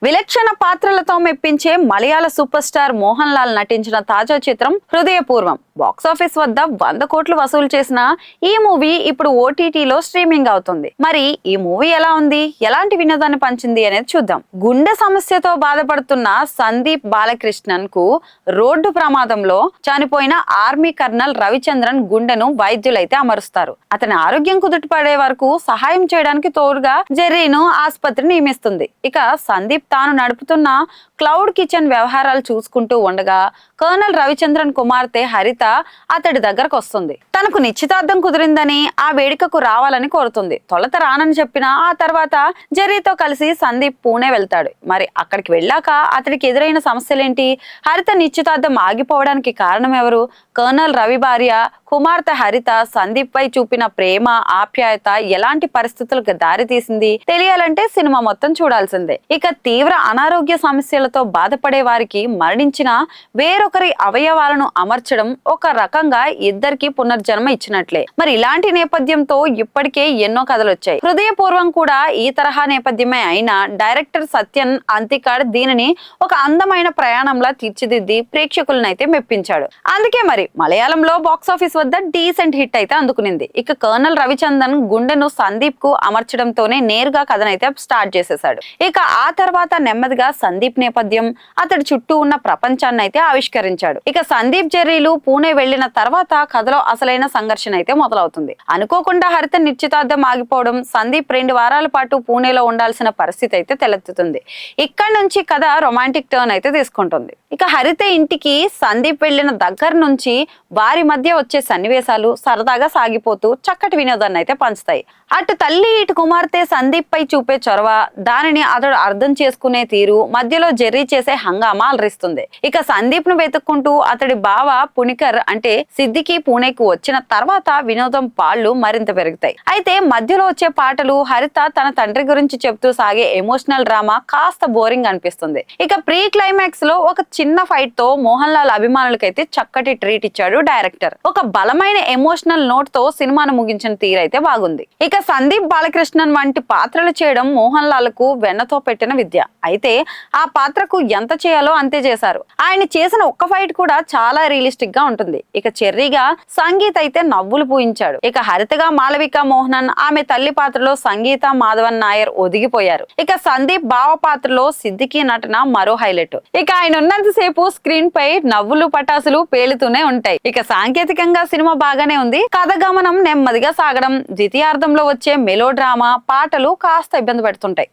విలక్షణ పాత్రలతో మెప్పించే మలయాళ super star Mohan Lal నటించిన తాజా చిత్రం హృదయపూర్వం బాక్సాఫీస్ వద్ద 100 కోట్లు వసూలు చేసిన ఈ మూవీ ఇప్పుడు ఓటీటీలో స్ట్రీమింగ్ అవుతుంది. మరి ఈ మూవీ ఎలా ఉంది, ఎలాంటి వినోదాన్ని పంచింది అనేది చూద్దాం. గుండె సమస్యతో బాధపడుతున్న సందీప్ బాలకృష్ణన్ కు రోడ్డు ప్రమాదంలో చనిపోయిన ఆర్మీ కర్నల్ రవిచంద్రన్ గుండెను వైద్యులైతే అమరుస్తారు. అతని ఆరోగ్యం కుదుటపడే వరకు సహాయం చేయడానికి తోడుగా జెర్రీను ఆసుపత్రి నియమిస్తుంది. ఇక సందీప్ తాను నడుపుతున్న క్లౌడ్ కిచెన్ వ్యవహారాలు చూసుకుంటూ ఉండగా కర్నల్ రవిచంద్రన్ కుమార్తె హరిత అతడి దగ్గరకు వస్తుంది. తనకు నిశ్చితార్థం కుదిరిందని, ఆ వేడుకకు రావాలని కోరుతుంది. తొలత రానని చెప్పినా ఆ తర్వాత జెర్రీతో కలిసి సందీప్ పూణే వెళ్తాడు. మరి అక్కడికి వెళ్ళాక అతడికి ఎదురైన సమస్యలేంటి, హరిత నిశ్చితార్థం ఆగిపోవడానికి కారణం ఎవరు, కర్నల్ రవి భార్య కుమార్తె హరిత సందీప్ పై చూపిన ప్రేమ ఆప్యాయత ఎలాంటి పరిస్థితులకు దారి తీసింది తెలియాలంటే సినిమా మొత్తం చూడాల్సిందే. ఇక తీవ్ర అనారోగ్య సమస్యలతో బాధపడే వారికి మరణించిన వేరొకరి అవయవాలను అమర్చడం ఒక రకంగా ఇద్దరికి పునర్జన్మ ఇచ్చినట్లే. మరి ఇలాంటి నేపథ్యంతో ఇప్పటికే ఎన్నో కథలు వచ్చాయి. హృదయపూర్వం కూడా ఈ తరహా నేపథ్యమే అయినా డైరెక్టర్ సత్యన్ అంతికాడ్ దీనిని ఒక అందమైన ప్రయాణంలా తీర్చిదిద్ది ప్రేక్షకులనైతే మెప్పించాడు. అందుకే మరి మలయాళంలో బాక్సాఫీస్ వద్ద డీసెంట్ హిట్ అయితే అందుకునింది. ఇక కర్నల్ రవిచంద్రన్ గుండెను సందీప్ కు అమర్చడంతోనే నేరుగా కథనైతే స్టార్ట్ చేసేశాడు. ఇక ఆ తర్వాత నెమ్మదిగా సందీప్ నేపథ్యం, అతడి చుట్టూ ఉన్న ప్రపంచాన్ని అయితే ఆవిష్కరించాడు. ఇక సందీప్ జెర్రీలు పూణే వెళ్లిన తర్వాత కథలో అసలైన సంఘర్షణ అయితే మొదలవుతుంది. అనుకోకుండా హరిత నిశ్చితార్థం ఆగిపోవడం, సందీప్ 2 వారాల పాటు పూణేలో ఉండాల్సిన పరిస్థితి అయితే తలెత్తుతుంది. ఇక్కడ నుంచి కథ రొమాంటిక్ టర్న్ అయితే తీసుకుంటుంది. ఇక హరిత ఇంటికి సందీప్ వెళ్లిన దగ్గర నుంచి వారి మధ్య వచ్చే సన్నివేశాలు సరదాగా సాగిపోతూ చక్కటి వినోదాన్ని అయితే పంచుతాయి. అటు తల్లి ఇటు కుమార్తె సందీప్ పై చూపే చొరవ, దానిని అతడు అర్థం చేసుకునే తీరు, మధ్యలో జెర్రీ చేసే హంగామా అలరిస్తుంది. ఇక సందీప్ ను వెతుక్కుంటూ అతడి బావ పుణికర్ అంటే సిద్దికి పూణేకు వచ్చిన తర్వాత వినోదం పాళ్లు మరింత పెరుగుతాయి. అయితే మధ్యలో వచ్చే పాటలు, హరిత తన తండ్రి గురించి చెప్తూ సాగే ఎమోషనల్ డ్రామా కాస్త బోరింగ్ అనిపిస్తుంది. ఇక ప్రీ క్లైమాక్స్ లో ఒక చిన్న ఫైట్ తో మోహన్ లాల్ అభిమానులకైతే చక్కటి ట్రీట్ ఇచ్చాడు డైరెక్టర్. ఒక బలమైన ఎమోషనల్ నోట్ తో సినిమాను ముగించిన తీరైతే బాగుంది. ఇక సందీప్ బాలకృష్ణన్ వంటి పాత్రలు చేయడం మోహన్ లాల్ కు వెన్నతో పెట్టిన విద్య. అయితే ఆ పాత్రకు ఎంత చేయాలో అంతే చేశారు. ఆయన చేసిన ఒక్క ఫైట్ కూడా చాలా రియలిస్టిక్ గా ఉంటుంది. ఇక చెర్రీగా సంగీత్ అయితే నవ్వులు పూయించాడు. ఇక హరితగా మాళవిక మోహనన్, ఆమె తల్లి పాత్రలో సంగీత మాధవన్ నాయర్ ఒదిగిపోయారు. ఇక సందీప్ బావ పాత్రలో సిద్దికి నటన మరో హైలైట్. ఇక ఆయన ఉన్నంతసేపు స్క్రీన్ పై నవ్వులు పటాసులు పేలుతూనే ఉంటాయి. ఇక సాంకేతికంగా సినిమా బాగానే ఉంది. కథ గమనం నెమ్మదిగా సాగడం, ద్వితీయార్థంలో వచ్చే మెలో డ్రామా, పాటలు కాస్త ఇబ్బంది పెడుతుంటాయి.